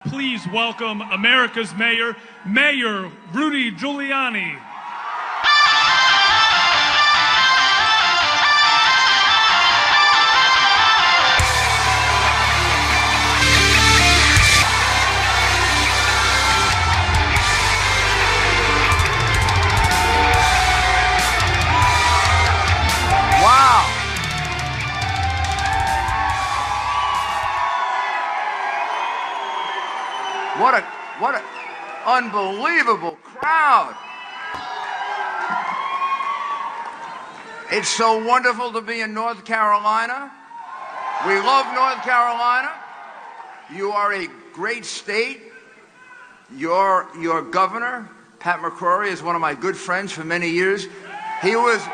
Please welcome America's Mayor, Mayor Rudy Giuliani. What an unbelievable crowd. It's so wonderful to be in North Carolina. We love North Carolina. You are a great state. Your governor, Pat McCrory, is one of my good friends for many years. He was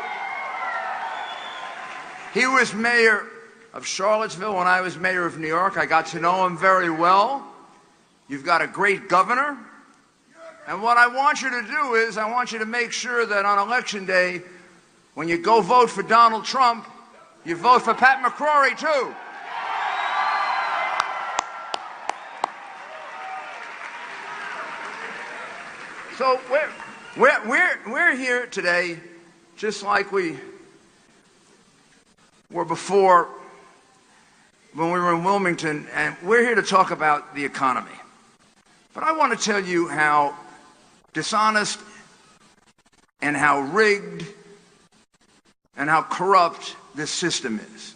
mayor of Charlottesville when I was mayor of New York. I got to know him very well. You've got a great governor. And what I want you to do is I want you to make sure that on Election Day, when you go vote for Donald Trump, you vote for Pat McCrory too. So we're here today just like we were before when we were in Wilmington, and we're here to talk about the economy. But I want to tell you how dishonest and how rigged and how corrupt this system is.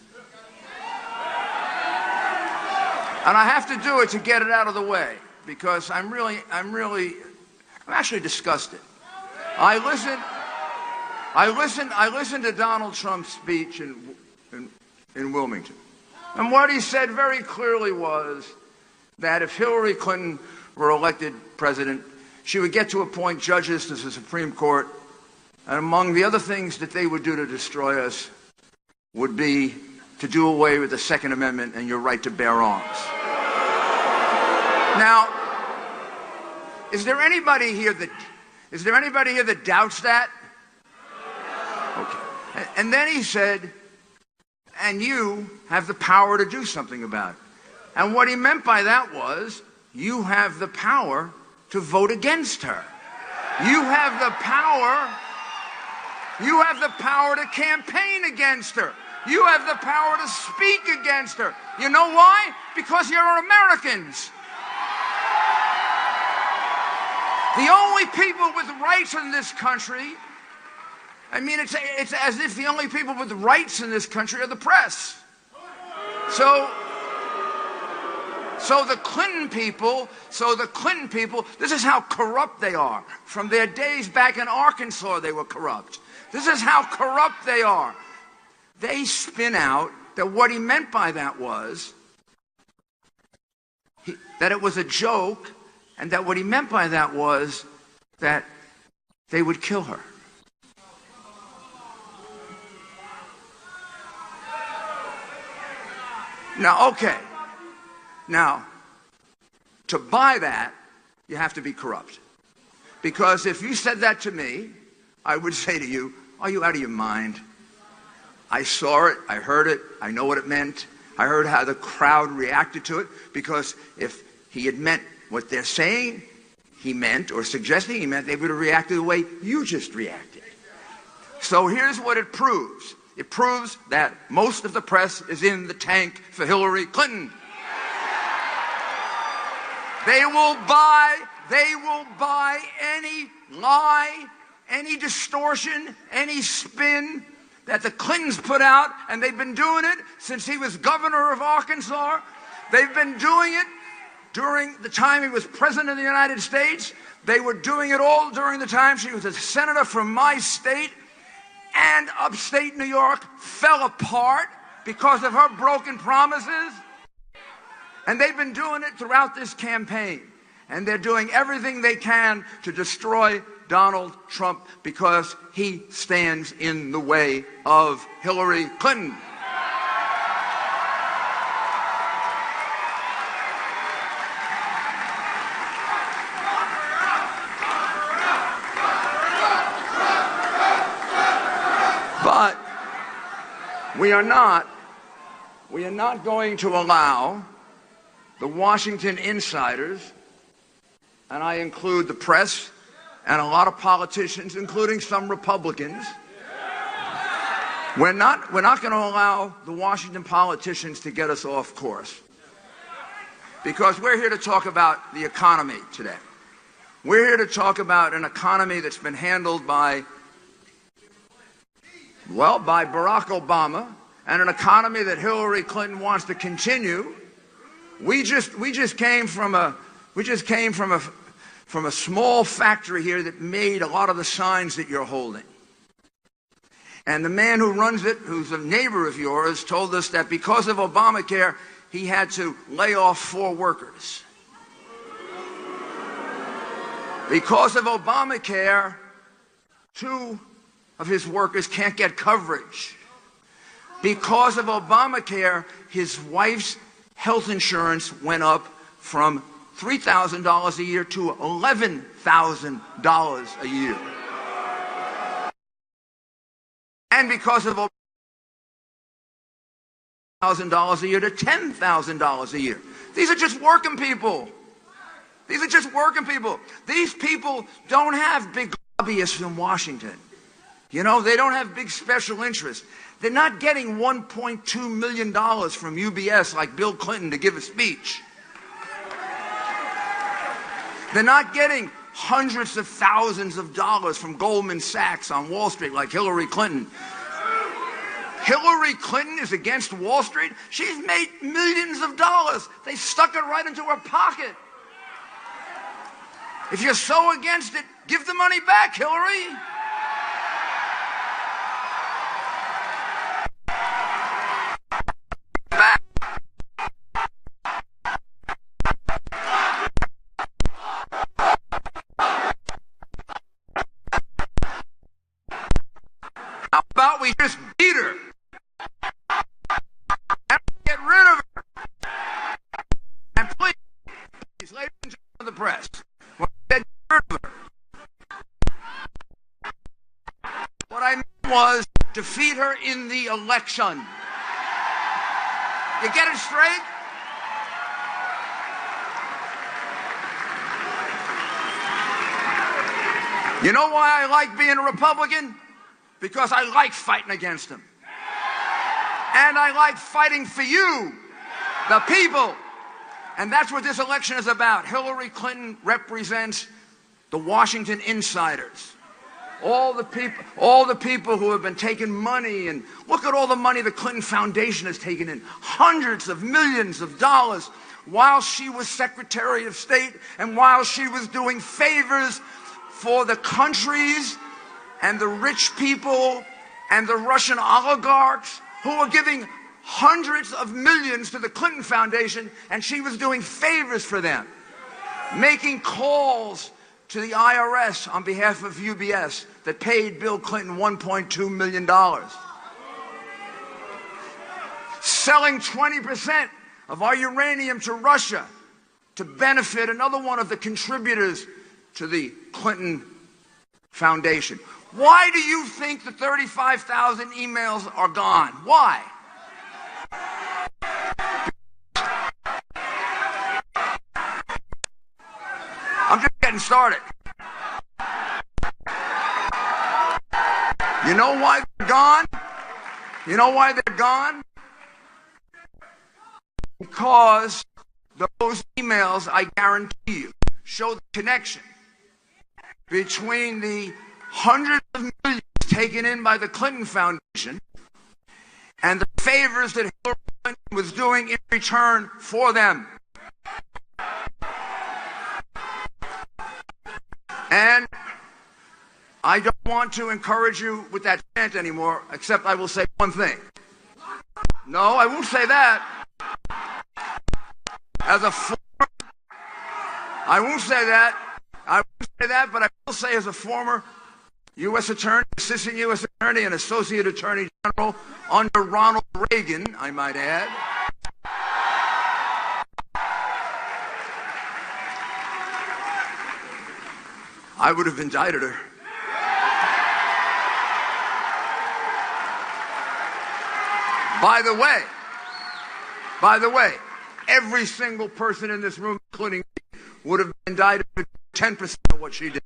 And I have to do it to get it out of the way because I'm actually disgusted. I listened to Donald Trump's speech in Wilmington. And what he said very clearly was that if Hillary Clinton were elected president, she would get to appoint judges to the Supreme Court, and among the other things that they would do to destroy us would be to do away with the Second Amendment and your right to bear arms. Now, is there anybody here that doubts that? Okay. And then he said, and you have the power to do something about it. And what he meant by that was, you have the power to vote against her. You have the power to campaign against her. You have the power to speak against her. You know why? Because you're Americans. The only people with rights in this country, I mean, it's as if the only people with rights in this country are the press. So the Clinton people, this is how corrupt they are. From their days back in Arkansas, they were corrupt. This is how corrupt they are. They spin out that what he meant by that was that it was a joke, and that what he meant by that was that they would kill her. Now, okay. Now, to buy that, you have to be corrupt. Because if you said that to me, I would say to you, are you out of your mind? I saw it, I heard it, I know what it meant. I heard how the crowd reacted to it, because if he had meant what they're saying he meant, or suggesting he meant, they would have reacted the way you just reacted. So here's what it proves. It proves that most of the press is in the tank for Hillary Clinton. They will buy any lie, any distortion, any spin that the Clintons put out, and they've been doing it since he was governor of Arkansas. They've been doing it during the time he was president of the United States. They were doing it all during the time she was a senator from my state, and upstate New York fell apart because of her broken promises. And they've been doing it throughout this campaign. And they're doing everything they can to destroy Donald Trump because he stands in the way of Hillary Clinton. But we are not going to allow the Washington insiders, and I include the press and a lot of politicians, including some Republicans. We're not going to allow the Washington politicians to get us off course, because we're here to talk about the economy today. We're here to talk about an economy that's been handled by Barack Obama, and an economy that Hillary Clinton wants to continue. We just came from a small factory here that made a lot of the signs that you're holding. And the man who runs it, who's a neighbor of yours, told us that because of Obamacare, he had to lay off 4 workers. Because of Obamacare, 2 of his workers can't get coverage. Because of Obamacare, his wife's health insurance went up from $3,000 a year to $11,000 a year. And because of $1,000 a year to $10,000 a year. These are just working people. These are just working people. These people don't have big lobbyists in Washington. You know, they don't have big special interests. They're not getting $1.2 million from UBS like Bill Clinton to give a speech. They're not getting hundreds of thousands of dollars from Goldman Sachs on Wall Street like Hillary Clinton. Hillary Clinton is against Wall Street. She's made millions of dollars. They stuck it right into her pocket. If you're so against it, give the money back, Hillary. Back. How about we just beat her and get rid of her? And please, ladies and gentlemen of the press, when I said get rid of her, what I meant was defeat her in the election. You get it straight? You know why I like being a Republican? Because I like fighting against them. And I like fighting for you, the people. And that's what this election is about. Hillary Clinton represents the Washington insiders. All the people who have been taking money, and look at all the money the Clinton Foundation has taken in, hundreds of millions of dollars, while she was Secretary of State and while she was doing favors for the countries and the rich people and the Russian oligarchs who were giving hundreds of millions to the Clinton Foundation, and she was doing favors for them, making calls to the IRS on behalf of UBS that paid Bill Clinton $1.2 million. Selling 20% of our uranium to Russia to benefit another one of the contributors to the Clinton Foundation. Why do you think the 35,000 emails are gone? Why? I'm just getting started. You know why they're gone? You know why they're gone? Because those emails, I guarantee you, show the connection between the hundreds of millions taken in by the Clinton Foundation and the favors that Hillary Clinton was doing in return for them. And I don't want to encourage you with that chant anymore, except I will say one thing. No, I won't say that. As a former, I won't say that. I won't say that, but I will say as a former U.S. Attorney, Assistant U.S. Attorney, and Associate Attorney General under Ronald Reagan, I might add. I would have indicted her. By the way, every single person in this room, including me, would have been indicted for 10% of what she did.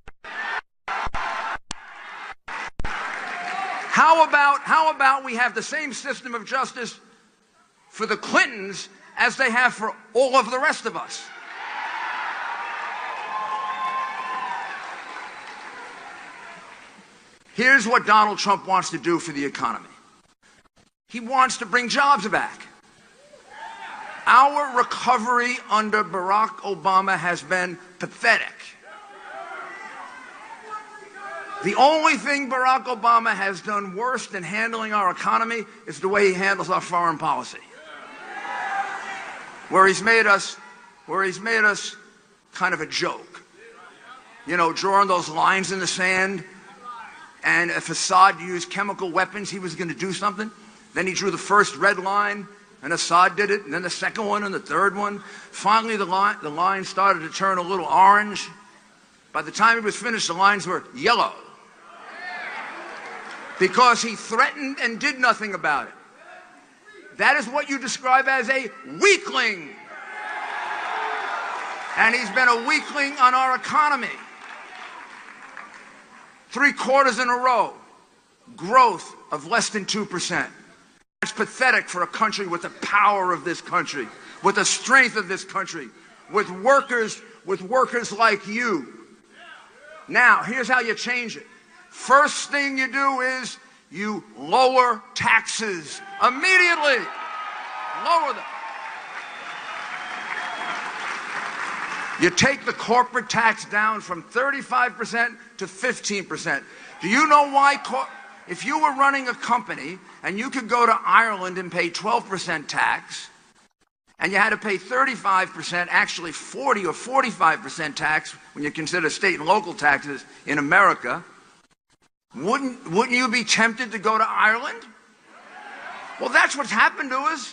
How about we have the same system of justice for the Clintons as they have for all of the rest of us? Here's what Donald Trump wants to do for the economy. He wants to bring jobs back. Our recovery under Barack Obama has been pathetic. The only thing Barack Obama has done worse than handling our economy is the way he handles our foreign policy. Where he's made us kind of a joke. You know, drawing those lines in the sand. And if Assad used chemical weapons, he was going to do something. Then he drew the first red line, and Assad did it, and then the second one and the third one. Finally, the line started to turn a little orange. By the time it was finished, the lines were yellow. Because he threatened and did nothing about it. That is what you describe as a weakling. And he's been a weakling on our economy. 3 quarters in a row, growth of less than 2%. It's pathetic for a country with the power of this country, with the strength of this country, with workers like you. Now, here's how you change it. First thing you do is you lower taxes immediately. Lower them. You take the corporate tax down from 35% to 15%. Do you know why? If you were running a company and you could go to Ireland and pay 12% tax, and you had to pay 35%, actually 40 or 45% tax when you consider state and local taxes in America, wouldn't you be tempted to go to Ireland? Well, that's what's happened to us.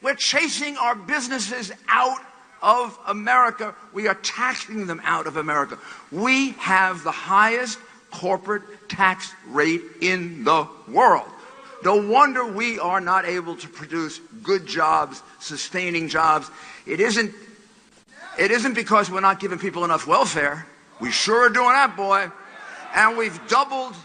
We're chasing our businesses out of America. We are taxing them out of America. We have the highest corporate tax rate in the world. No wonder we are not able to produce good jobs, sustaining jobs. It isn't because we're not giving people enough welfare. We sure are doing that, boy. And we've doubled,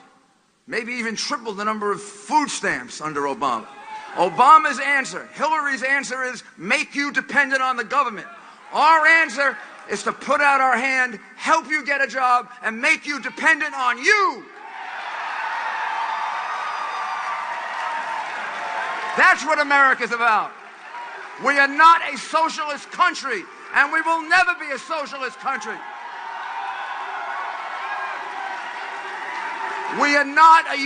maybe even tripled the number of food stamps under Obama. Obama's answer, Hillary's answer is make you dependent on the government. Our answer is to put out our hand, help you get a job, and make you dependent on you. That's what America's about. We are not a socialist country, and we will never be a socialist country. We are not a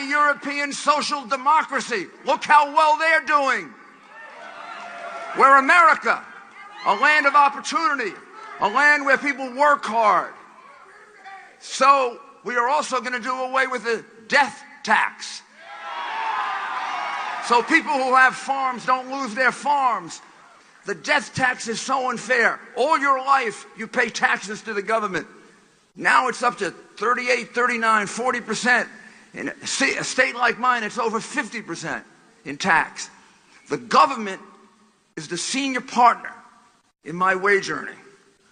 European social democracy. Look how well they're doing. We're America, a land of opportunity, a land where people work hard. So we are also going to do away with the death tax. So people who have farms don't lose their farms. The death tax is so unfair. All your life you pay taxes to the government. Now it's up to 38, 39, 40%. In a state like mine, it's over 50% in tax. The government is the senior partner in my wage earning.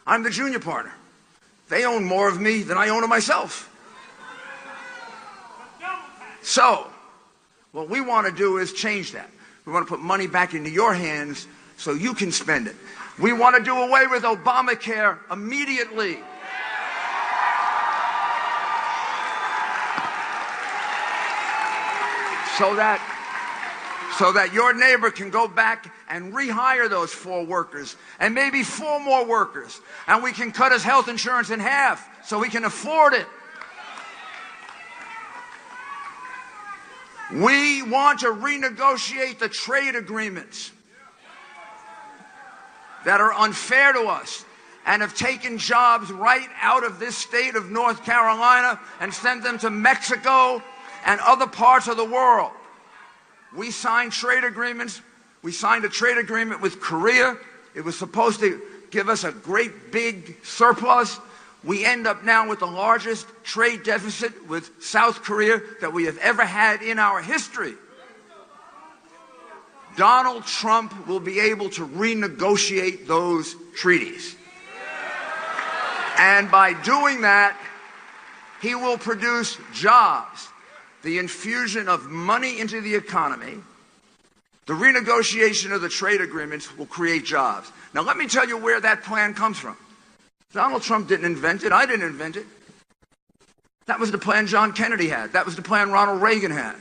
I'm the junior partner. They own more of me than I own of myself. So, what we want to do is change that. We want to put money back into your hands so you can spend it. We want to do away with Obamacare immediately. So that your neighbor can go back and rehire those 4 workers and maybe 4 more workers. And we can cut his health insurance in half so he can afford it. We want to renegotiate the trade agreements that are unfair to us and have taken jobs right out of this state of North Carolina and sent them to Mexico and other parts of the world. We signed trade agreements. We signed a trade agreement with Korea. It was supposed to give us a great big surplus. We end up now with the largest trade deficit with South Korea that we have ever had in our history. Donald Trump will be able to renegotiate those treaties. And by doing that, he will produce jobs, the infusion of money into the economy. The renegotiation of the trade agreements will create jobs. Now, let me tell you where that plan comes from. Donald Trump didn't invent it. I didn't invent it. That was the plan John Kennedy had. That was the plan Ronald Reagan had.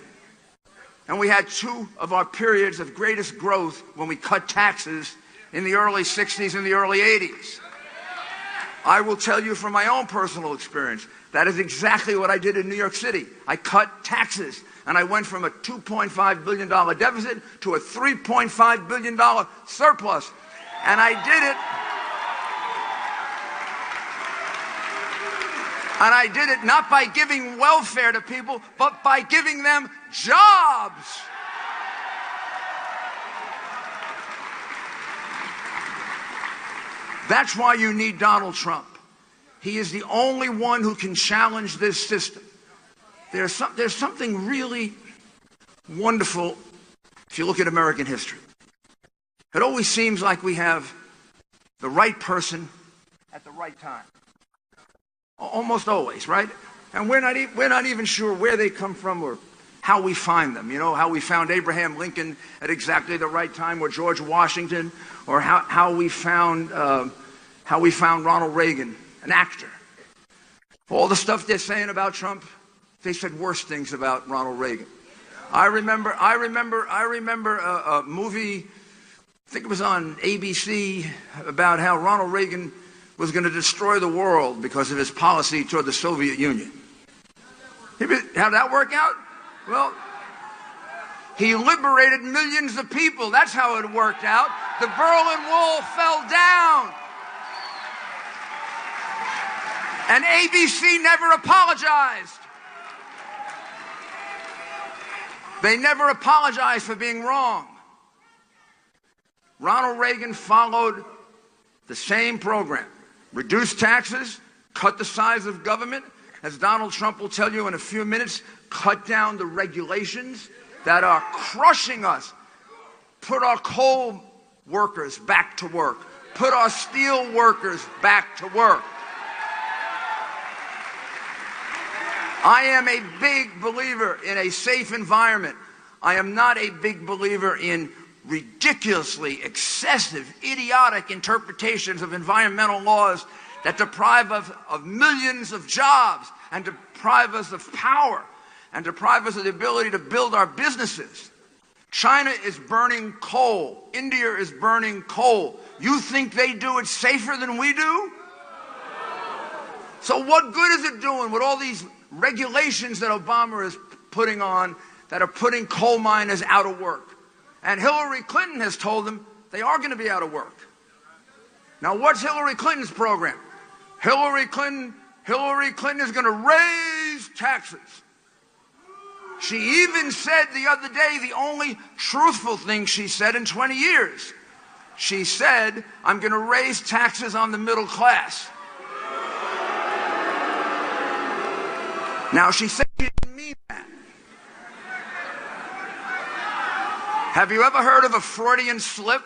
And we had two of our periods of greatest growth when we cut taxes in the early 60s and the early 80s. I will tell you from my own personal experience, that is exactly what I did in New York City. I cut taxes, and I went from a $2.5 billion deficit to a $3.5 billion surplus. And I did it. And I did it not by giving welfare to people, but by giving them jobs. That's why you need Donald Trump. He is the only one who can challenge this system. There's something really wonderful if you look at American history. It always seems like we have the right person at the right time. Almost always, right? And we're not even sure where they come from or how we find them. You know, how we found Abraham Lincoln at exactly the right time, or George Washington, or how we found Ronald Reagan, an actor. All the stuff they're saying about Trump, they said worse things about Ronald Reagan. I remember a movie, I think it was on ABC, about how Ronald Reagan was going to destroy the world because of his policy toward the Soviet Union. How'd that work out? Well, he liberated millions of people. That's how it worked out. The Berlin Wall fell down. And ABC never apologized. They never apologized for being wrong. Ronald Reagan followed the same program. Reduce taxes, cut the size of government, as Donald Trump will tell you in a few minutes, cut down the regulations that are crushing us. Put our coal workers back to work. Put our steel workers back to work. I am a big believer in a safe environment. I am not a big believer in ridiculously excessive, idiotic interpretations of environmental laws that deprive us of millions of jobs and deprive us of power and deprive us of the ability to build our businesses. China is burning coal. India is burning coal. You think they do it safer than we do? So what good is it doing with all these regulations that Obama is putting on that are putting coal miners out of work? And Hillary Clinton has told them they are going to be out of work. Now, what's Hillary Clinton's program? Hillary Clinton is going to raise taxes. She even said the other day the only truthful thing she said in 20 years. She said, I'm going to raise taxes on the middle class. Now, she said she didn't mean that. Have you ever heard of a Freudian slip?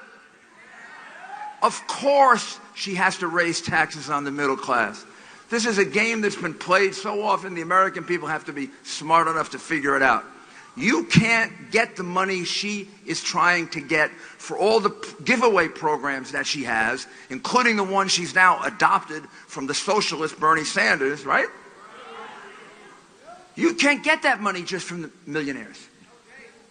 Of course she has to raise taxes on the middle class. This is a game that's been played so often, the American people have to be smart enough to figure it out. You can't get the money she is trying to get for all the giveaway programs that she has, including the one she's now adopted from the socialist Bernie Sanders, right? You can't get that money just from the millionaires.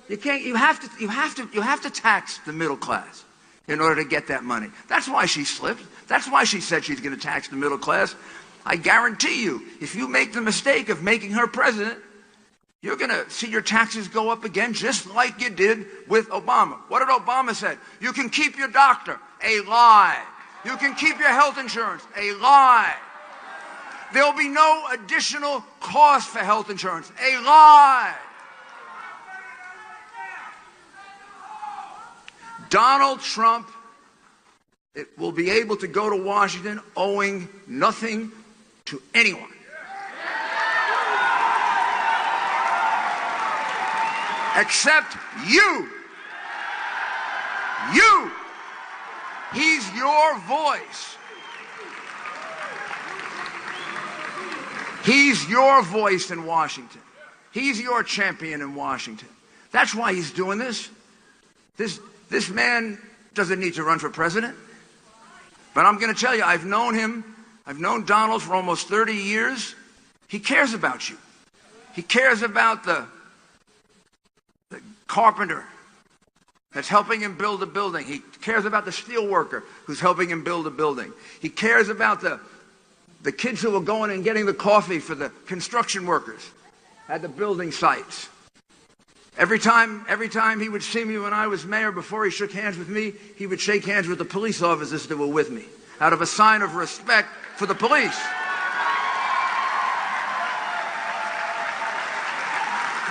You can't. You have to tax the middle class in order to get that money. That's why she slipped. That's why she said she's going to tax the middle class. I guarantee you, if you make the mistake of making her president, you're going to see your taxes go up again, just like you did with Obama. What did Obama say? You can keep your doctor. A lie. You can keep your health insurance. A lie. There'll be no additional cost for health insurance. A lie. Donald Trump will be able to go to Washington owing nothing to anyone. Except you. You. He's your voice. He's your voice in Washington. He's your champion in Washington. That's why he's doing this. This man doesn't need to run for president. But I'm going to tell you, I've known him. I've known Donald for almost 30 years. He cares about you. He cares about the carpenter that's helping him build a building. He cares about the steel worker who's helping him build a building. He cares about the kids who are going and getting the coffee for the construction workers at the building sites. Every time he would see me when I was mayor, before he shook hands with me, he would shake hands with the police officers that were with me, out of a sign of respect for the police.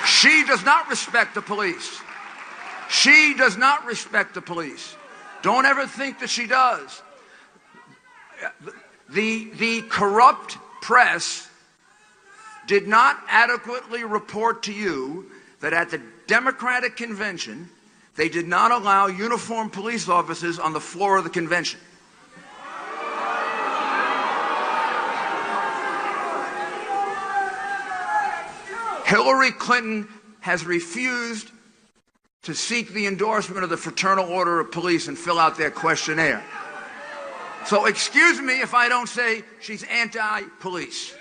She does not respect the police. She does not respect the police. Don't ever think that she does. The corrupt press did not adequately report to you that at the Democratic convention, they did not allow uniformed police officers on the floor of the convention. Hillary Clinton has refused to seek the endorsement of the Fraternal Order of Police and fill out their questionnaire. So excuse me if I don't say she's anti-police.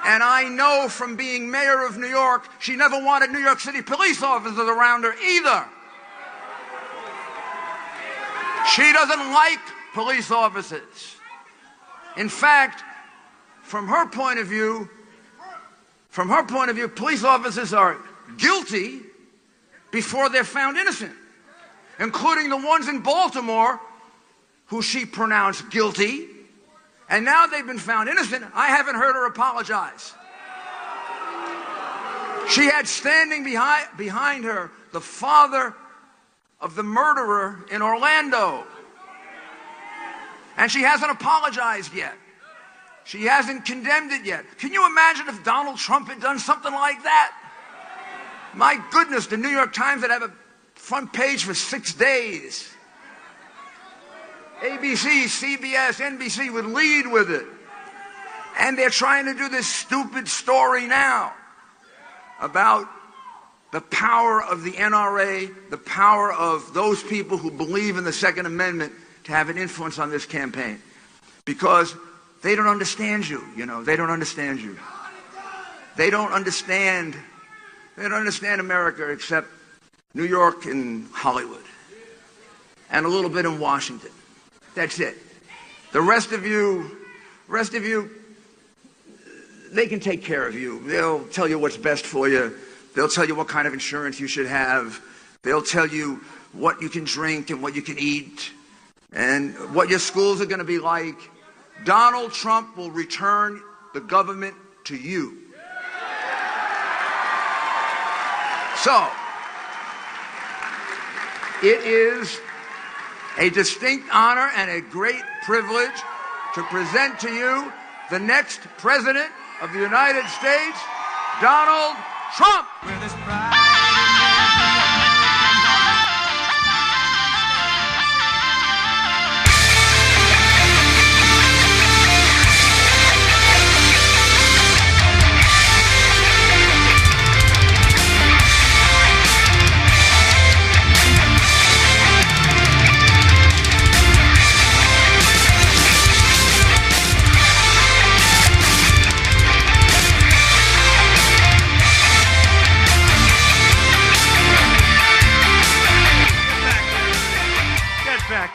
And I know from being mayor of New York, she never wanted New York City police officers around her either. She doesn't like police officers. In fact, from her point of view, police officers are guilty before they're found innocent, including the ones in Baltimore who she pronounced guilty. And now they've been found innocent. I haven't heard her apologize. She had standing behind her the father of the murderer in Orlando. And she hasn't apologized yet. She hasn't condemned it yet. Can you imagine if Donald Trump had done something like that? My goodness, the New York Times would have a front page for 6 days. ABC, CBS, NBC would lead with it. And they're trying to do this stupid story now about the power of the NRA, the power of those people who believe in the Second Amendment to have an influence on this campaign. Because they don't understand you, you know. They don't understand you. They don't understand America except New York and Hollywood. And a little bit in Washington. That's it. The rest of you, they can take care of you. They'll tell you what's best for you. They'll tell you what kind of insurance you should have. They'll tell you what you can drink and what you can eat and what your schools are going to be like. Donald Trump will return the government to you. So, it is a distinct honor and a great privilege to present to you the next President of the United States, Donald Trump.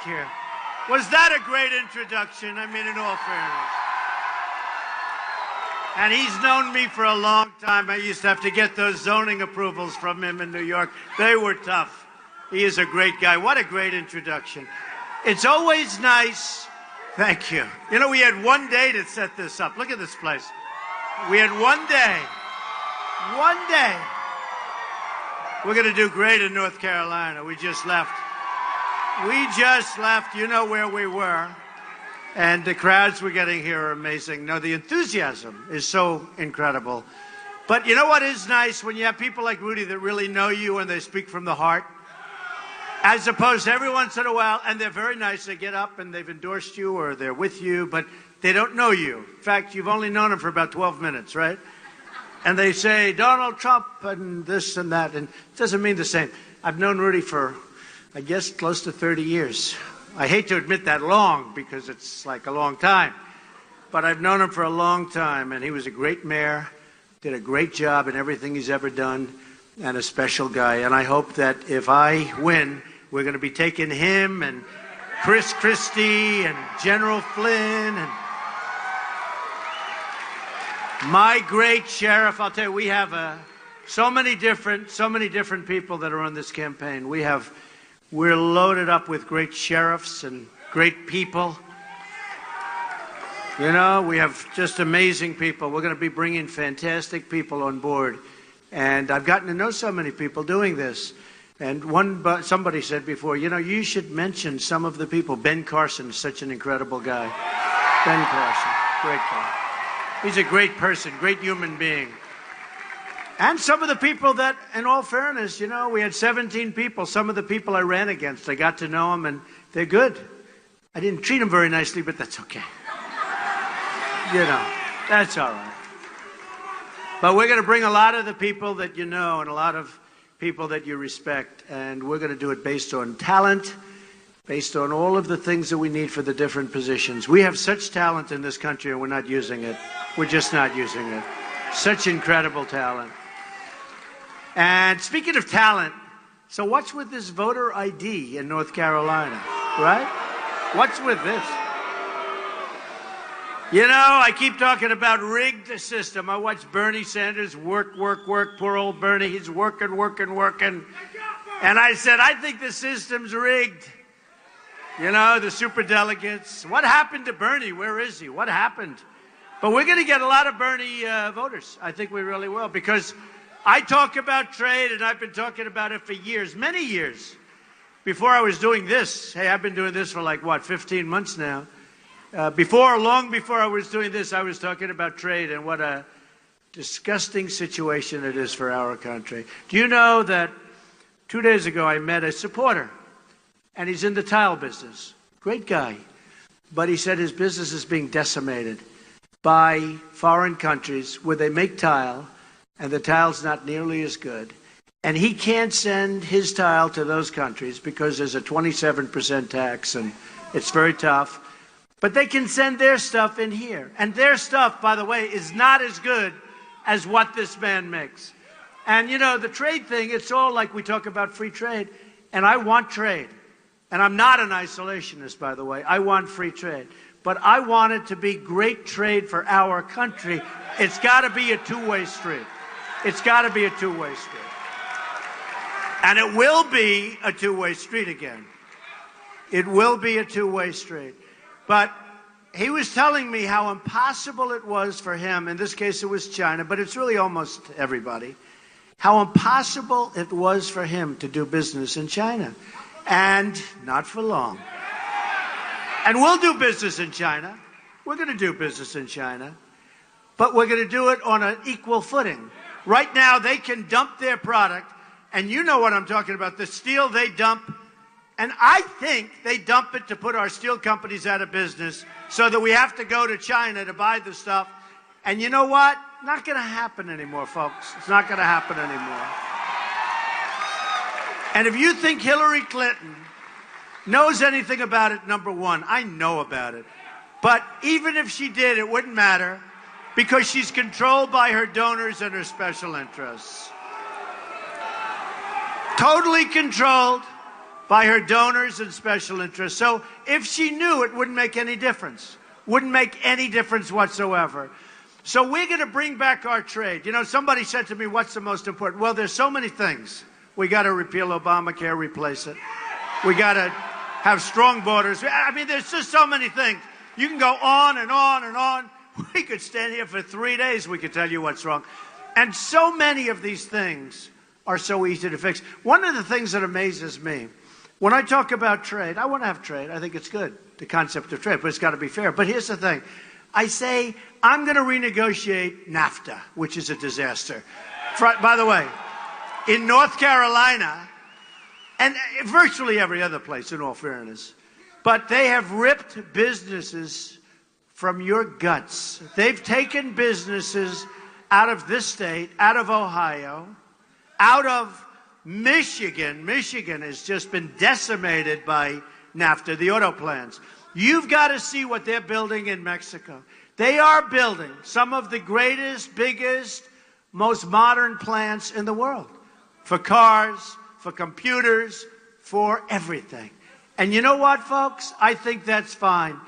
Here. Was that a great introduction? I mean, in all fairness. And he's known me for a long time. I used to have to get those zoning approvals from him in New York. They were tough. He is a great guy. What a great introduction. It's always nice. Thank you. You know, we had one day to set this up. Look at this place. We had one day. One day. We're going to do great in North Carolina. We just left. We just left. You know where we were. And the crowds we're getting here are amazing. No, the enthusiasm is so incredible. But you know what is nice? When you have people like Rudy that really know you and they speak from the heart. As opposed to every once in a while, and they're very nice, they get up and they've endorsed you or they're with you, but they don't know you. In fact, you've only known them for about 12 minutes, right? And they say, Donald Trump and this and that, and it doesn't mean the same. I've known Rudy for, I guess, close to 30 years. I hate to admit that long because it's like a long time, but I've known him for a long time, and he was a great mayor, did a great job in everything he's ever done, and a special guy. And I hope that if I win, we're going to be taking him and Chris Christie and General Flynn and my great sheriff. I'll tell you, we have so many different people that are on this campaign. We're loaded up with great sheriffs and great people. You know, we have just amazing people. We're going to be bringing fantastic people on board. And I've gotten to know so many people doing this. And somebody said before, you know, you should mention some of the people. Ben Carson is such an incredible guy. Ben Carson, great guy. He's a great person, great human being. And some of the people that, in all fairness, you know, we had 17 people. Some of the people I ran against, I got to know them, and they're good. I didn't treat them very nicely, but that's okay. You know, that's all right. But we're going to bring a lot of the people that you know and a lot of people that you respect, and we're going to do it based on talent, based on all of the things that we need for the different positions. We have such talent in this country, and we're not using it. We're just not using it. Such incredible talent. And speaking of talent, so what's with this voter ID in North Carolina, right? What's with this? You know, I keep talking about rigged the system. I watch Bernie Sanders work. Poor old Bernie, he's working. And I said, I think the system's rigged. You know, the superdelegates. What happened to Bernie? Where is he? What happened? But we're going to get a lot of Bernie voters. I think we really will, because I talk about trade, and I've been talking about it for years, many years. Before I was doing this, hey, I've been doing this for like, 15 months now. Long before I was doing this, I was talking about trade and what a disgusting situation it is for our country. Do you know that 2 days ago I met a supporter, and he's in the tile business. Great guy. But he said his business is being decimated by foreign countries where they make tile, and the tile's not nearly as good. And he can't send his tile to those countries because there's a 27% tax, and it's very tough. But they can send their stuff in here. And their stuff, by the way, is not as good as what this man makes. And, you know, the trade thing, it's all like we talk about free trade. And I want trade. And I'm not an isolationist, by the way. I want free trade. But I want it to be great trade for our country. It's got to be a two-way street. It's got to be a two-way street. And it will be a two-way street again. It will be a two-way street. But he was telling me how impossible it was for him, in this case it was China, but it's really almost everybody, how impossible it was for him to do business in China. And not for long. And we'll do business in China. We're going to do business in China. But we're going to do it on an equal footing. Right now, they can dump their product, and you know what I'm talking about, the steel they dump. And I think they dump it to put our steel companies out of business so that we have to go to China to buy the stuff. And you know what? Not going to happen anymore, folks. It's not going to happen anymore. And if you think Hillary Clinton knows anything about it, number one, I know about it. But even if she did, it wouldn't matter because she's controlled by her donors and her special interests. Totally controlled by her donors and special interests. So if she knew, it wouldn't make any difference. Wouldn't make any difference whatsoever. So we're going to bring back our trade. You know, somebody said to me, what's the most important? Well, there's so many things. We got to repeal Obamacare, replace it. We got to have strong borders. I mean, there's just so many things. You can go on and on and on. We could stand here for 3 days. We could tell you what's wrong. And so many of these things are so easy to fix. One of the things that amazes me, when I talk about trade, I want to have trade. I think it's good, the concept of trade, but it's got to be fair. But here's the thing. I say, I'm going to renegotiate NAFTA, which is a disaster. By the way, in North Carolina, and virtually every other place, in all fairness. But they have ripped businesses from your guts. They've taken businesses out of this state, out of Ohio, out of Michigan. Michigan has just been decimated by NAFTA, the auto plants. You've got to see what they're building in Mexico. They are building some of the greatest, biggest, most modern plants in the world for cars, for computers, for everything. And you know what, folks? I think that's fine.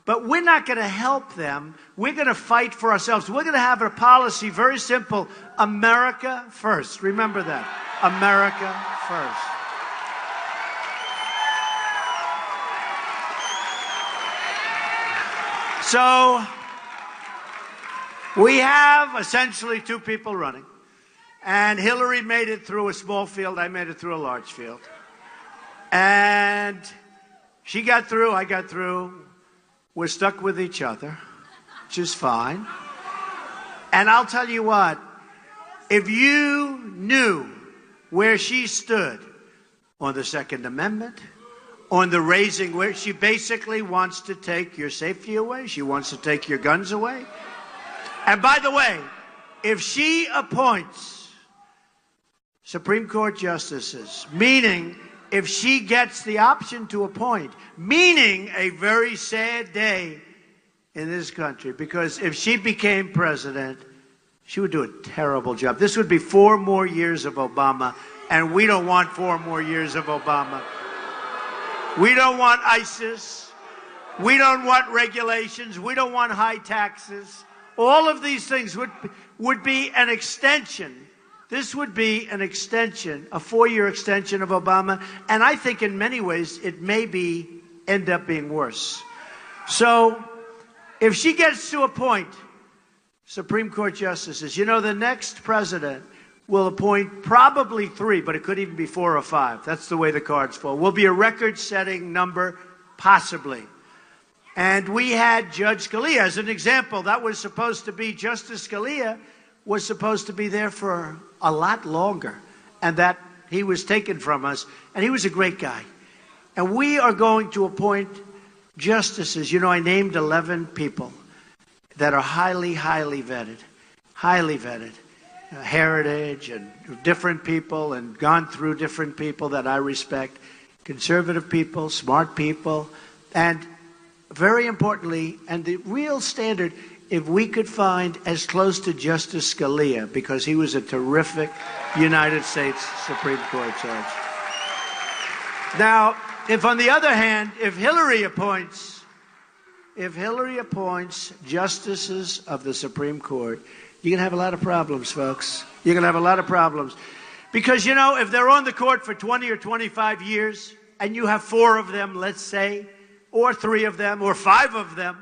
But we're not going to help them. We're going to fight for ourselves. We're going to have a policy very simple. America first. Remember that. America first. So we have essentially two people running. And Hillary made it through a small field. I made it through a large field. And she got through. I got through. We're stuck with each other, which is fine. And I'll tell you what, if you knew where she stood on the Second Amendment, on the raising, where she basically wants to take your safety away, she wants to take your guns away. And by the way, if she appoints Supreme Court justices, meaning if she gets the option to appoint, meaning a very sad day in this country, because if she became president, she would do a terrible job. This would be 4 more years of Obama, and we don't want 4 more years of Obama. We don't want ISIS. We don't want regulations. We don't want high taxes. All of these things would be an extension. This would be an extension, a 4-year extension of Obama, and I think in many ways it may end up being worse. So if she gets to appoint Supreme Court justices, you know, the next president will appoint probably 3, but it could even be 4 or 5. That's the way the cards fall. Will be a record-setting number, possibly. And we had Judge Scalia as an example. That was supposed to be Justice Scalia was supposed to be there for a lot longer, and that he was taken from us, and he was a great guy. And we are going to appoint justices. You know, I named 11 people that are highly, highly vetted, heritage and different people, and gone through different people that I respect, conservative people, smart people, and very importantly, and the real standard, if we could find as close to Justice Scalia, because he was a terrific United States Supreme Court judge. Now, if on the other hand, if Hillary appoints justices of the Supreme Court, you're going to have a lot of problems, folks. You're going to have a lot of problems. Because, you know, if they're on the court for 20 or 25 years, and you have 4 of them, let's say, or 3 of them, or 5 of them,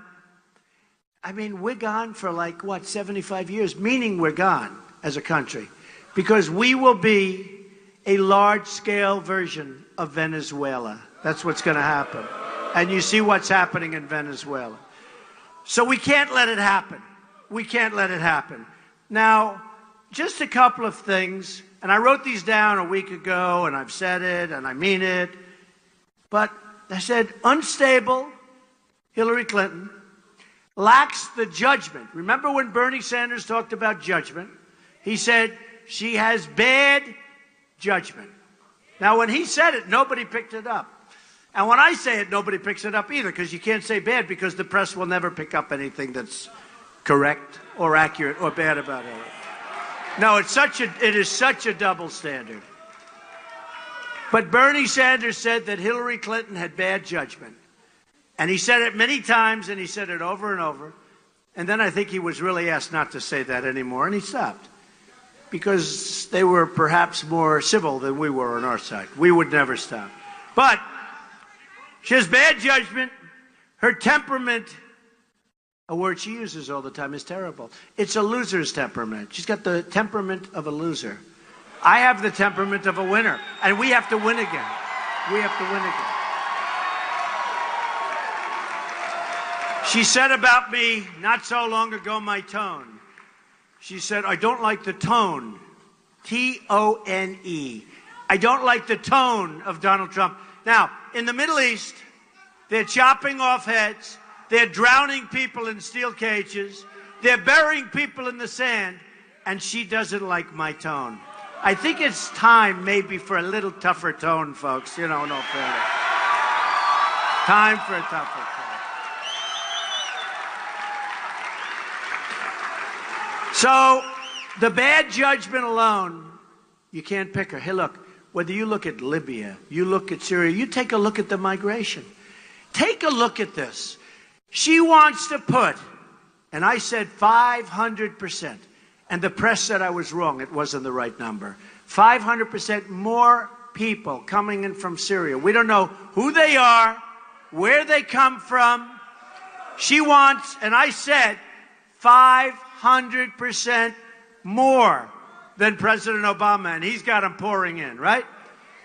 I mean, we're gone for like, what, 75 years, meaning we're gone as a country, because we will be a large-scale version of Venezuela. That's what's going to happen. And you see what's happening in Venezuela. So we can't let it happen. We can't let it happen. Now, just a couple of things, and I wrote these down a week ago, and I've said it, and I mean it, but I said unstable Hillary Clinton lacks the judgment. Remember when Bernie Sanders talked about judgment? He said she has bad judgment. Now, when he said it, nobody picked it up. And when I say it, nobody picks it up either, because you can't say bad, because the press will never pick up anything that's correct or accurate or bad about it. No, it is such a double standard. But Bernie Sanders said that Hillary Clinton had bad judgment. And he said it many times, and he said it over and over. And then I think he was really asked not to say that anymore, and he stopped. Because they were perhaps more civil than we were on our side. We would never stop. But she has bad judgment. Her temperament, a word she uses all the time, is terrible. It's a loser's temperament. She's got the temperament of a loser. I have the temperament of a winner, and we have to win again. We have to win again. She said about me not so long ago, my tone. She said, I don't like the tone, T-O-N-E. I don't like the tone of Donald Trump. Now, in the Middle East, they're chopping off heads. They're drowning people in steel cages. They're burying people in the sand. And she doesn't like my tone. I think it's time maybe for a little tougher tone, folks. You know, no fairness. Time for a tougher tone. So, the bad judgment alone, you can't pick her. Hey, look, whether you look at Libya, you look at Syria, you take a look at the migration. Take a look at this. She wants to put, and I said 500%. And the press said I was wrong. It wasn't the right number. 500% more people coming in from Syria. We don't know who they are, where they come from. She wants, and I said, 500% more than President Obama. And he's got them pouring in, right?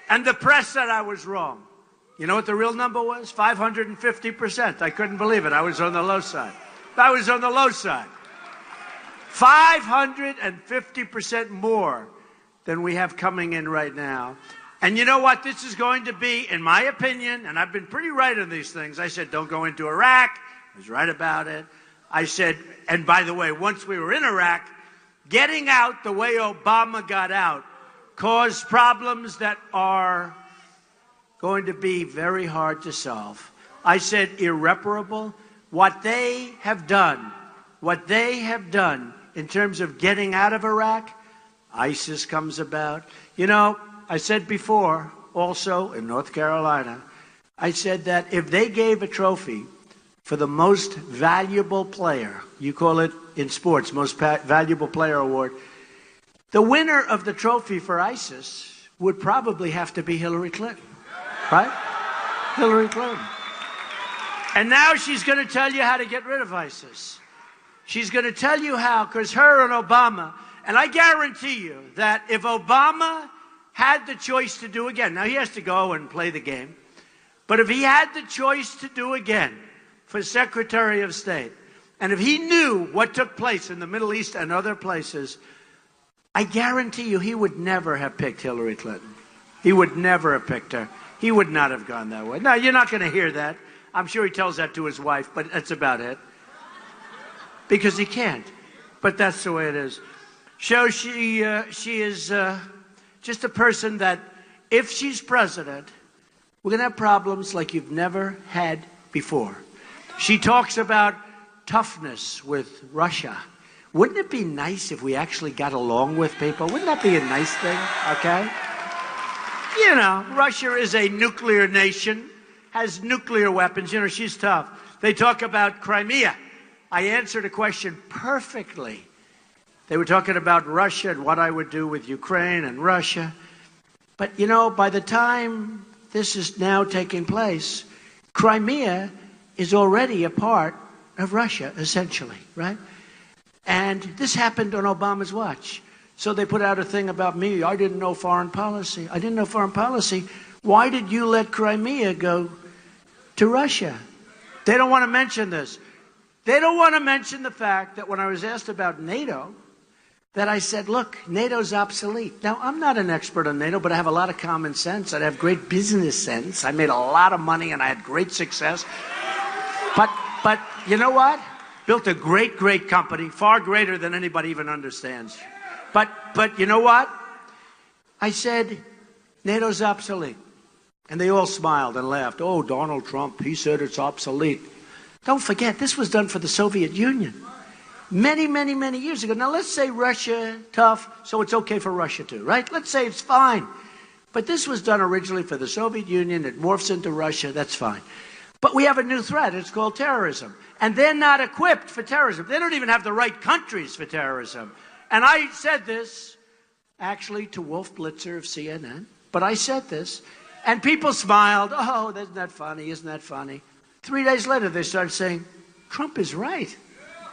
And the press said I was wrong. You know what the real number was? 550%. I couldn't believe it. I was on the low side. I was on the low side. 550% more than we have coming in right now. And you know what this is going to be, in my opinion, and I've been pretty right on these things. I said, don't go into Iraq. I was right about it. I said, and by the way, once we were in Iraq, getting out the way Obama got out caused problems that are going to be very hard to solve. I said irreparable. What they have done in terms of getting out of Iraq, ISIS comes about. You know, I said before, also in North Carolina, I said that if they gave a trophy for the most valuable player, you call it in sports, most valuable player award, the winner of the trophy for ISIS would probably have to be Hillary Clinton, right? Hillary Clinton. And now she's going to tell you how to get rid of ISIS. She's going to tell you how, because her and Obama, and I guarantee you that if Obama had the choice to do again, now he has to go and play the game, but if he had the choice to do again for Secretary of State, and if he knew what took place in the Middle East and other places, I guarantee you he would never have picked Hillary Clinton. He would never have picked her. He would not have gone that way. Now, you're not going to hear that. I'm sure he tells that to his wife, but that's about it. Because he can't. But that's the way it is. So she is just a person that, if she's president, we're going to have problems like you've never had before. She talks about toughness with Russia. Wouldn't it be nice if we actually got along with people? Wouldn't that be a nice thing? Okay? You know, Russia is a nuclear nation, has nuclear weapons. You know, she's tough. They talk about Crimea. I answered a question perfectly. They were talking about Russia and what I would do with Ukraine and Russia. But, you know, by the time this is now taking place, Crimea is already a part of Russia, essentially, right? And this happened on Obama's watch. So they put out a thing about me. I didn't know foreign policy. I didn't know foreign policy. Why did you let Crimea go to Russia? They don't want to mention this. They don't want to mention the fact that when I was asked about NATO, that I said, look, NATO's obsolete. Now, I'm not an expert on NATO, but I have a lot of common sense. I have great business sense. I made a lot of money, and I had great success. But you know what? Built a great, great company, far greater than anybody even understands. But you know what? I said, NATO's obsolete. And they all smiled and laughed. Oh, Donald Trump, he said it's obsolete. Don't forget, this was done for the Soviet Union. Many, many, many years ago. Now, let's say Russia, tough, so it's okay for Russia too, right? Let's say it's fine. But this was done originally for the Soviet Union. It morphs into Russia. That's fine. But we have a new threat. It's called terrorism. And they're not equipped for terrorism. They don't even have the right countries for terrorism. And I said this, actually, to Wolf Blitzer of CNN. But I said this, and people smiled. Oh, isn't that funny? Isn't that funny? 3 days later, they started saying, Trump is right.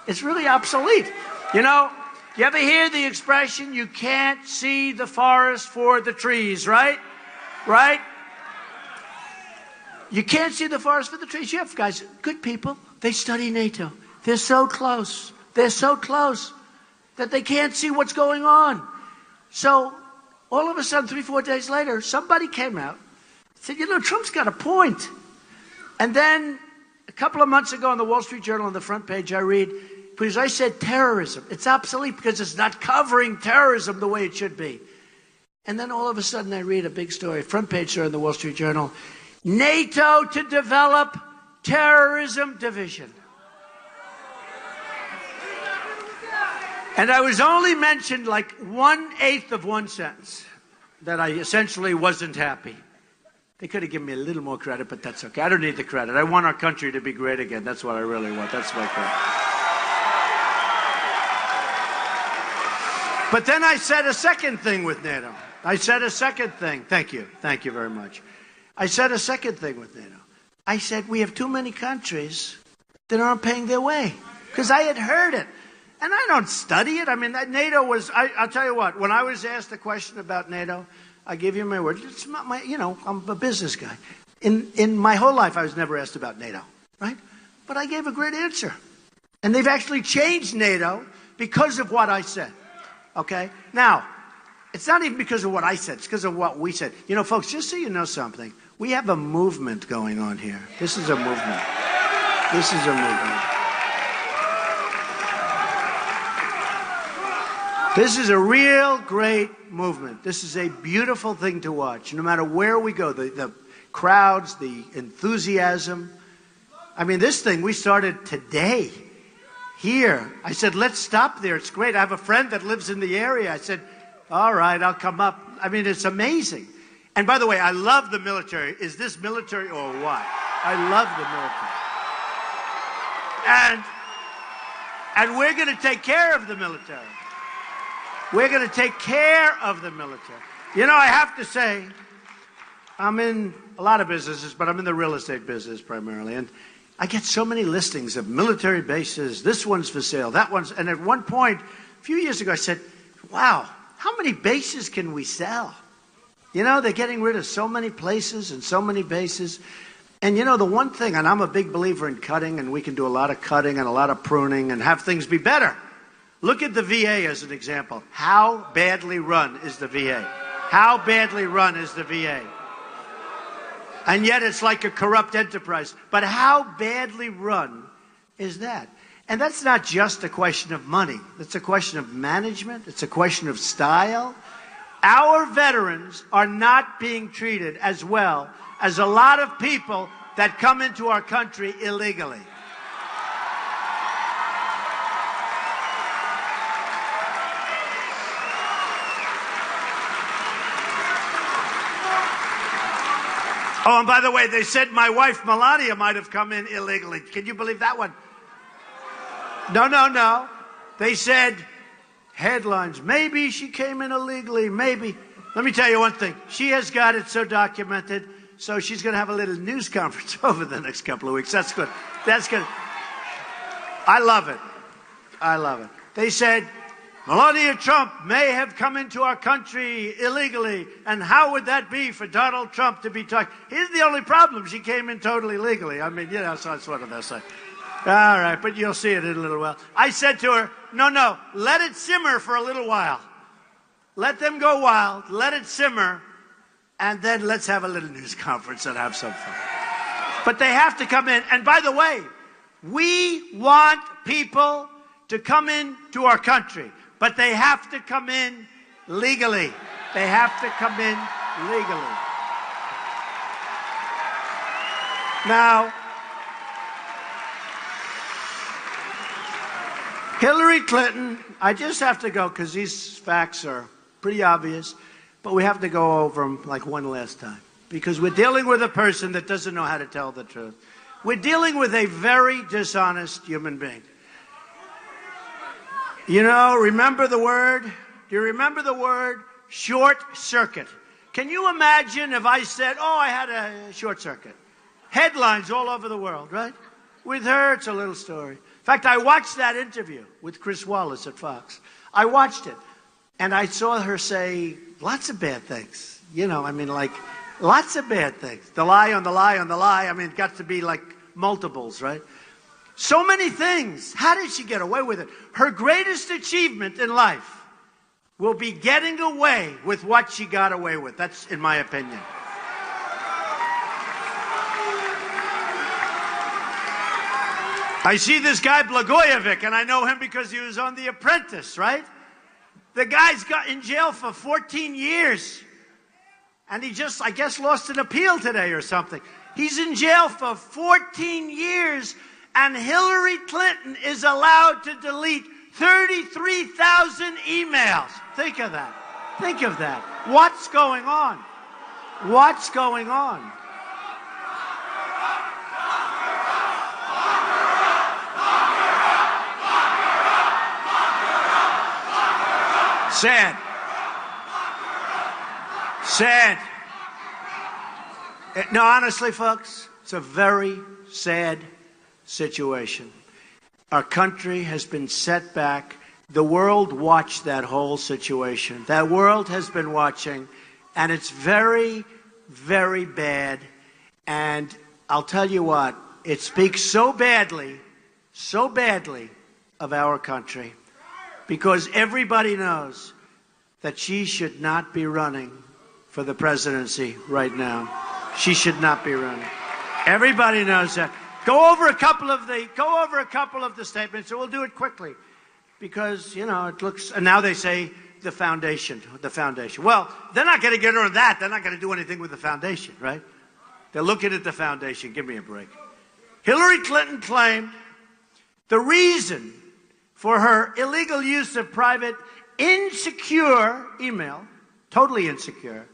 It's really obsolete. You know, you ever hear the expression, you can't see the forest for the trees, right? Right? You can't see the forest for the trees. You have guys, good people, they study NATO. They're so close. They're so close that they can't see what's going on. So all of a sudden, 3-4 days later, somebody came out and said, you know, Trump's got a point. And then a couple of months ago on the Wall Street Journal on the front page, I read, because I said terrorism. It's obsolete because it's not covering terrorism the way it should be. And then all of a sudden I read a big story, front page story in the Wall Street Journal, NATO to develop terrorism division. And I was only mentioned like 1/8 of one sentence that I essentially wasn't happy. They could have given me a little more credit, but that's okay. I don't need the credit. I want our country to be great again. That's what I really want. That's my credit. But then I said a second thing with NATO. I said a second thing. Thank you. Thank you very much. I said a second thing with NATO. I said we have too many countries that aren't paying their way. Because I had heard it. And I don't study it. I mean, NATO was, I'll tell you what, when I was asked a question about NATO, I give you my word. It's not my, you know, I'm a business guy. In my whole life, I was never asked about NATO, right? But I gave a great answer. And they've actually changed NATO because of what I said. Okay? Now, it's not even because of what I said. It's because of what we said. You know, folks, just so you know something, we have a movement going on here. This is a movement. This is a movement. This is a real great movement. This is a beautiful thing to watch. No matter where we go, the crowds, the enthusiasm. I mean, this thing we started today here. I said, let's stop there. It's great. I have a friend that lives in the area. I said, all right, I'll come up. I mean, it's amazing. And by the way, I love the military. Is this military or what? I love the military. And we're going to take care of the military. We're going to take care of the military. You know, I have to say, I'm in a lot of businesses, but I'm in the real estate business primarily. And I get so many listings of military bases. This one's for sale, that one's. And at one point, a few years ago, I said, wow, how many bases can we sell? You know, they're getting rid of so many places and so many bases. And you know, the one thing, and I'm a big believer in cutting, and we can do a lot of cutting and a lot of pruning and have things be better. Look at the VA as an example. How badly run is the VA? How badly run is the VA? And yet it's like a corrupt enterprise. But how badly run is that? And that's not just a question of money. It's a question of management. It's a question of style. Our veterans are not being treated as well as a lot of people that come into our country illegally. Oh, and by the way, they said my wife, Melania, might have come in illegally. Can you believe that one? No. They said, headlines, maybe she came in illegally, maybe. Let me tell you one thing. She has got it so documented, so she's going to have a little news conference over the next couple of weeks. That's good. That's good. I love it. I love it. They said, Melania Trump may have come into our country illegally, and how would that be for Donald Trump to be talking? Here's the only problem. She came in totally legally. I mean, you know, so that's what they'll say. All right, but you'll see it in a little while. I said to her, no, let it simmer for a little while. Let them go wild, let it simmer, and then let's have a little news conference and have some fun. But they have to come in. And by the way, we want people to come into our country. But they have to come in legally. They have to come in legally. Now, Hillary Clinton, I just have to go because these facts are pretty obvious, but we have to go over them like one last time because we're dealing with a person that doesn't know how to tell the truth. We're dealing with a very dishonest human being. You know, remember the word? Do you remember the word short circuit? Can you imagine if I said, oh, I had a short circuit? Headlines all over the world, right? With her, it's a little story. In fact, I watched that interview with Chris Wallace at Fox. I watched it, and I saw her say lots of bad things. You know, I mean, like, lots of bad things. The lie on the lie on the lie. I mean, it got to be like multiples, right? So many things. How did she get away with it? Her greatest achievement in life will be getting away with what she got away with. That's in my opinion. I see this guy Blagojevich, and I know him because he was on The Apprentice, right? The guy's got in jail for 14 years. And he just, I guess, lost an appeal today or something. He's in jail for 14 years, and Hillary Clinton is allowed to delete 33,000 emails. Think of that. Think of that. What's going on? What's going on? Sad. Sad. No, honestly, folks, it's a very sad situation. Our country has been set back. The world watched that whole situation. That world has been watching, and it's very, very bad. And I'll tell you what, it speaks so badly of our country, because everybody knows that she should not be running for the presidency right now. She should not be running. Everybody knows that. Go over a couple of the statements, and we'll do it quickly, because it looks. And now they say the foundation. Well, they're not going to get rid of that. They're not going to do anything with the foundation, right? They're looking at the foundation. Give me a break. Hillary Clinton claimed the reason for her illegal use of private, insecure email, totally insecure,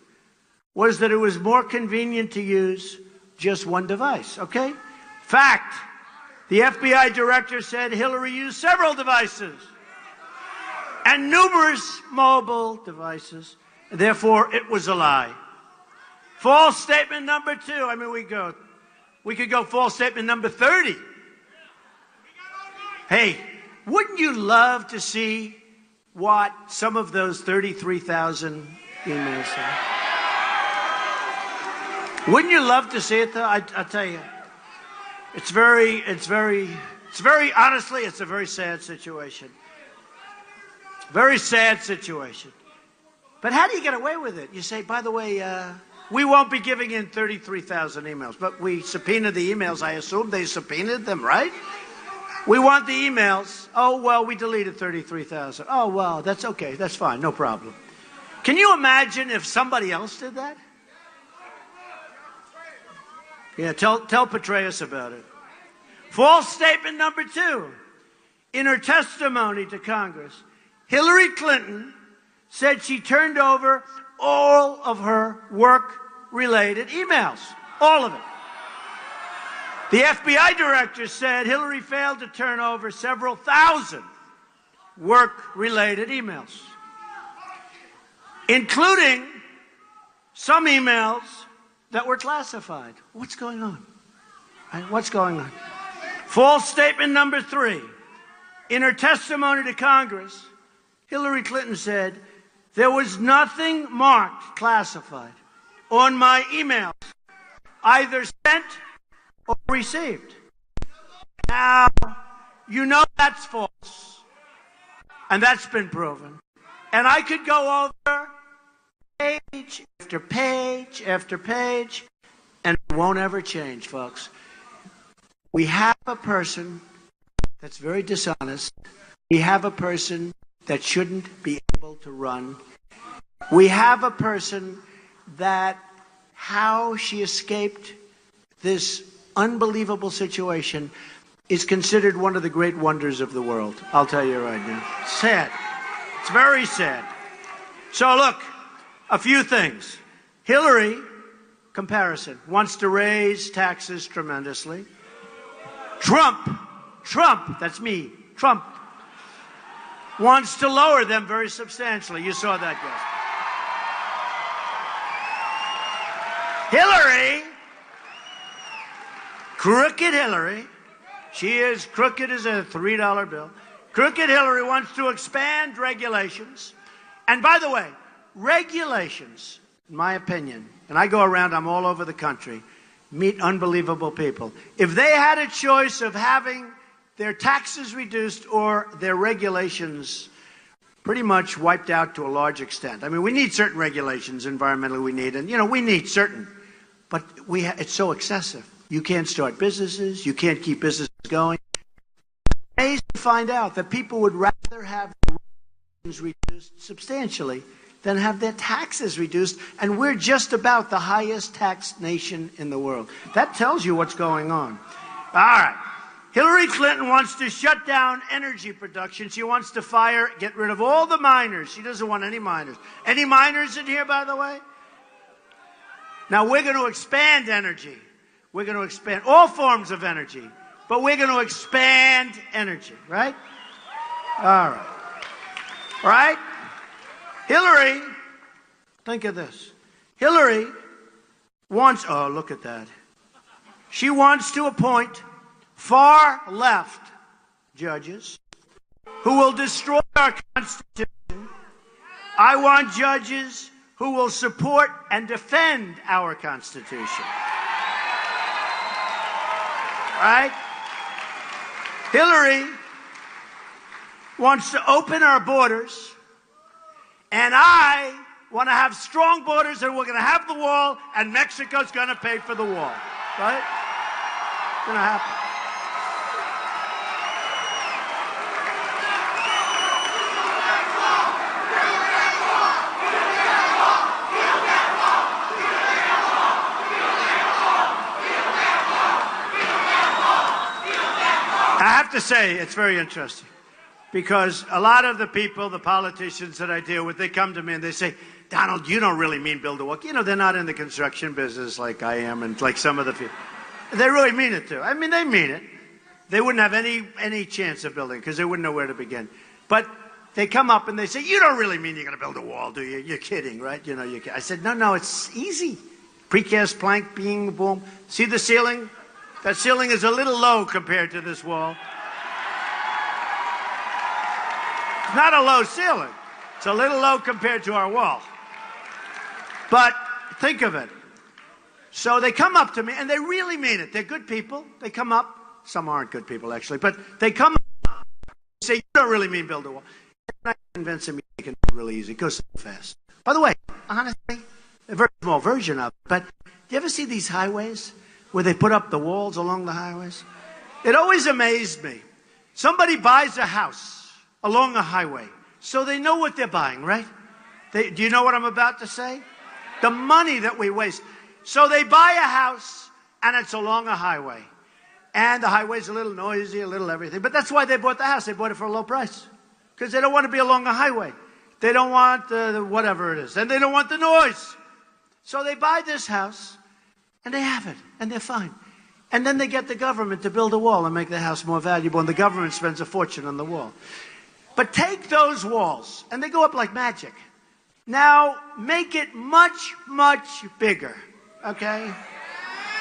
was that it was more convenient to use just one device, okay? Fact, the FBI director said Hillary used several devices and numerous mobile devices. Therefore, it was a lie. False statement number 2. I mean, we could go false statement number 30. Hey, wouldn't you love to see what some of those 33,000 emails say? Wouldn't you love to see it, though? I tell you, honestly, it's a very sad situation. Very sad situation. But how do you get away with it? You say, by the way, we won't be giving in 33,000 emails, but we subpoenaed the emails. I assume they subpoenaed them, right? We want the emails. Oh, well, we deleted 33,000. Oh, well, that's okay. That's fine. No problem. Can you imagine if somebody else did that? Yeah, tell Petraeus about it. False statement number 2. In her testimony to Congress, Hillary Clinton said she turned over all of her work-related emails. All of it. The FBI director said Hillary failed to turn over several thousand work-related emails, including some emails that were classified. What's going on? What's going on? False statement number 3. In her testimony to Congress, Hillary Clinton said, there was nothing marked classified on my emails, either sent or received. Now, you know that's false. And that's been proven. And I could go over page after page after page, and it won't ever change, folks. We have a person that's very dishonest. We have a person that shouldn't be able to run. We have a person that how she escaped this unbelievable situation is considered one of the great wonders of the world. I'll tell you right now. Sad. It's very sad. So look, a few things. Hillary, comparison, wants to raise taxes tremendously. Trump, that's me, Trump, wants to lower them very substantially. You saw that, guys. Hillary, crooked Hillary, she is crooked as a $3 bill. Crooked Hillary wants to expand regulations. And by the way, regulations, in my opinion, and I go around, I'm all over the country, meet unbelievable people. If they had a choice of having their taxes reduced or their regulations pretty much wiped out to a large extent. I mean, we need certain regulations, environmentally we need, and, we need certain, but it's so excessive. You can't start businesses. You can't keep businesses going. It's amazing to find out that people would rather have their revenues reduced substantially than have their taxes reduced, and we're just about the highest taxed nation in the world. That tells you what's going on. All right. Hillary Clinton wants to shut down energy production. She wants to get rid of all the miners. She doesn't want any miners. Any miners in here, by the way? Now, we're going to expand energy. We're going to expand all forms of energy, but we're going to expand energy, right? All right. Right? Hillary, think of this. Hillary wants, oh, look at that. She wants to appoint far left judges who will destroy our Constitution. I want judges who will support and defend our Constitution. Right? Hillary wants to open our borders, and I want to have strong borders, and we're going to have the wall, and Mexico's going to pay for the wall. Right? It's going to happen. I have to say, it's very interesting, because a lot of the people, the politicians that I deal with, they come to me and they say, Donald, you don't really mean build a wall. They're not in the construction business like I am and like some of the people. They really mean it, too. I mean, they mean it. They wouldn't have any chance of building because they wouldn't know where to begin. But they come up and they say, you don't really mean you're going to build a wall, do you? You're kidding, right? I said, no, it's easy. Precast plank, beam, boom. See the ceiling? That ceiling is a little low compared to this wall. It's not a low ceiling. It's a little low compared to our wall. But think of it. So they come up to me, and they really mean it. They're good people. They come up. Some aren't good people, actually. But they come up and say, you don't really mean build a wall. And I convince them you can do it really easy. It goes so fast. By the way, honestly, a very small version of it. But do you ever see these highways where they put up the walls along the highways? It always amazed me. Somebody buys a house along a highway, so they know what they're buying, right? Do you know what I'm about to say? The money that we waste. So they buy a house, and it's along a highway. And the highway's a little noisy, a little everything. But that's why they bought the house. They bought it for a low price. Because they don't want to be along a highway. They don't want whatever it is. And they don't want the noise. So they buy this house, and they have it, and they're fine. And then they get the government to build a wall and make the house more valuable, and the government spends a fortune on the wall. But take those walls, and they go up like magic. Now, make it much, much bigger, okay?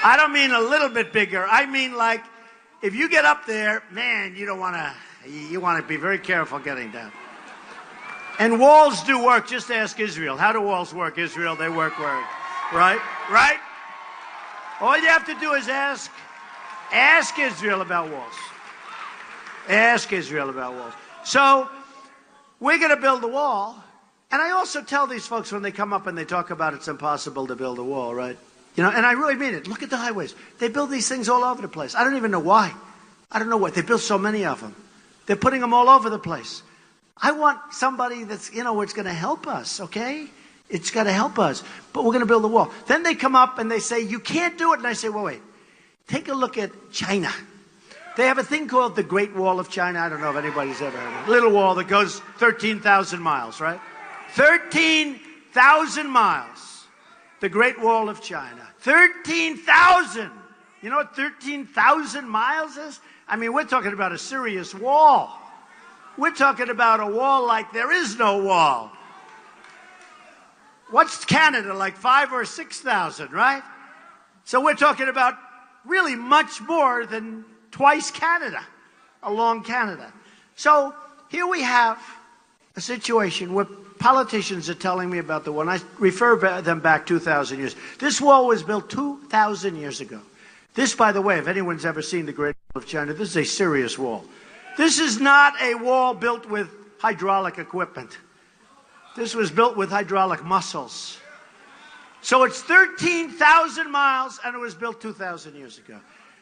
I don't mean a little bit bigger. I mean, like, if you get up there, man, you want to be very careful getting down. And walls do work. Just ask Israel. How do walls work, Israel? They work, right? Right? All you have to do is ask Israel about walls. Ask Israel about walls. So we're going to build a wall. And I also tell these folks when they come up and they talk about it's impossible to build a wall, right? And I really mean it. Look at the highways. They build these things all over the place. I don't even know why. I don't know what. They build so many of them. They're putting them all over the place. I want somebody that's, it's going to help us, okay? It's got to help us. But we're going to build a wall. Then they come up and they say, you can't do it. And I say, well, wait. Take a look at China. They have a thing called the Great Wall of China. I don't know if anybody's ever heard of it. Little wall that goes 13,000 miles, right? 13,000 miles. The Great Wall of China. 13,000. You know what 13,000 miles is? I mean, we're talking about a serious wall. We're talking about a wall like there is no wall. What's Canada, like 5,000 or 6,000, right? So we're talking about really much more than twice Canada, along Canada. So here we have a situation where politicians are telling me about the wall, and I refer them back 2,000 years. This wall was built 2,000 years ago. This, by the way, if anyone's ever seen the Great Wall of China, this is a serious wall. This is not a wall built with hydraulic equipment. This was built with hydraulic muscles. So it's 13,000 miles, and it was built 2,000 years ago.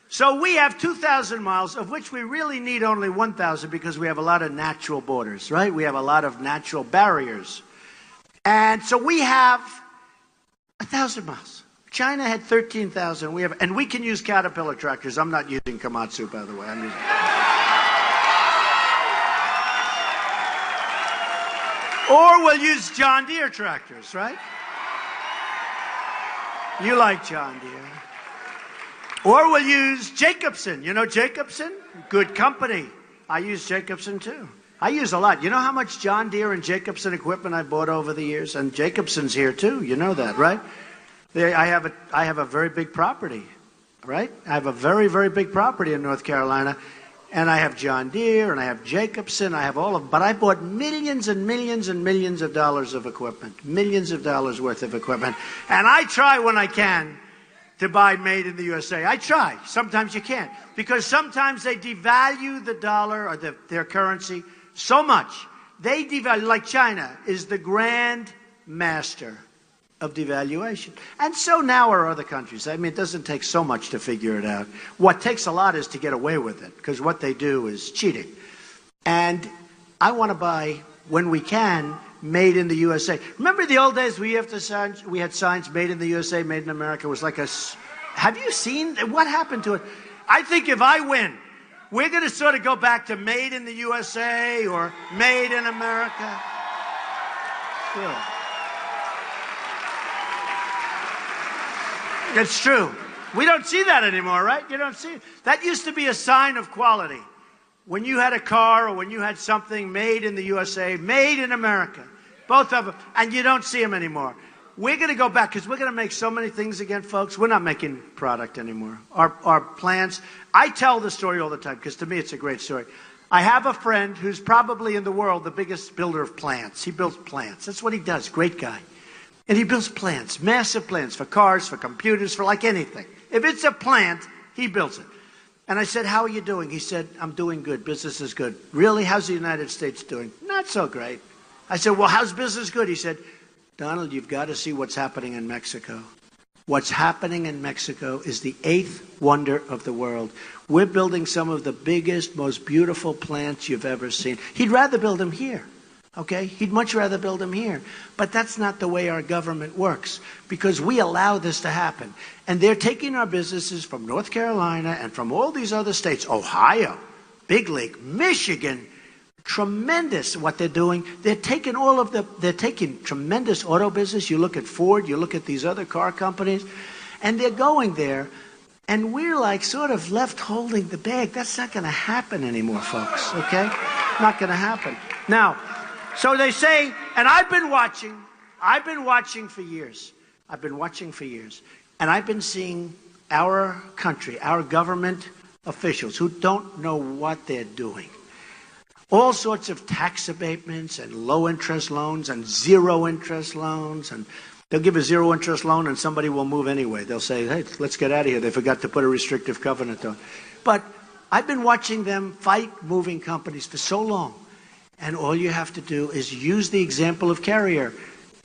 So we have 2,000 miles, of which we really need only 1,000 because we have a lot of natural borders, right? We have a lot of natural barriers. And so we have 1,000 miles. China had 13,000. And we can use Caterpillar tractors. I'm not using Komatsu, by the way. I'm using... Or we'll use John Deere tractors, right? You like John Deere. Or we'll use Jacobson. You know Jacobson? Good company. I use Jacobson too. I use a lot. You know how much John Deere and Jacobson equipment I bought over the years? And Jacobson's here too. You know that, right? I have a very big property, right? I have a very, very big property in North Carolina. And I have John Deere, and I have Jacobson, I have all of them. But I bought millions and millions and millions of dollars of equipment, millions of dollars worth of equipment. And I try when I can to buy made in the USA. I try. Sometimes you can't. Because sometimes they devalue the dollar or their currency so much. They devalue, like China is the grand master of devaluation. And so now are other countries. I mean, it doesn't take so much to figure it out. What takes a lot is to get away with it, because what they do is cheating. And I want to buy, when we can, made in the USA. Remember the old days we had signs made in the USA, made in America? It was like a... Have you seen what happened to it? I think if I win, we're going to sort of go back to made in the USA or made in America. Yeah. It's true. We don't see that anymore, right? You don't see it. That used to be a sign of quality. When you had a car or when you had something made in the USA, made in America, both of them, and you don't see them anymore. We're going to go back because we're going to make so many things again, folks. We're not making product anymore. Our plants, I tell the story all the time because to me it's a great story. I have a friend who's probably in the world the biggest builder of plants. He builds plants. That's what he does. Great guy. And he builds plants, massive plants for cars, for computers, for like anything. If it's a plant, he builds it. And I said, how are you doing? He said, I'm doing good. Business is good. Really? How's the United States doing? Not so great. I said, well, how's business good? He said, Donald, you've got to see what's happening in Mexico. What's happening in Mexico is the 8th wonder of the world. We're building some of the biggest, most beautiful plants you've ever seen. He'd rather build them here. Okay? He'd much rather build them here. But that's not the way our government works, because we allow this to happen. And they're taking our businesses from North Carolina and from all these other states, Ohio, big league, Michigan, tremendous what they're doing. They're taking they're taking tremendous auto business. You look at Ford, you look at these other car companies, and they're going there. And we're like sort of left holding the bag. That's not going to happen anymore, folks, okay? Not going to happen. Now, so they say, and I've been watching for years. And I've been seeing our country, our government officials who don't know what they're doing. All sorts of tax abatements and low interest loans and zero interest loans. And they'll give a zero interest loan and somebody will move anyway. They'll say, hey, let's get out of here. They forgot to put a restrictive covenant on. But I've been watching them fight moving companies for so long. And all you have to do is use the example of Carrier.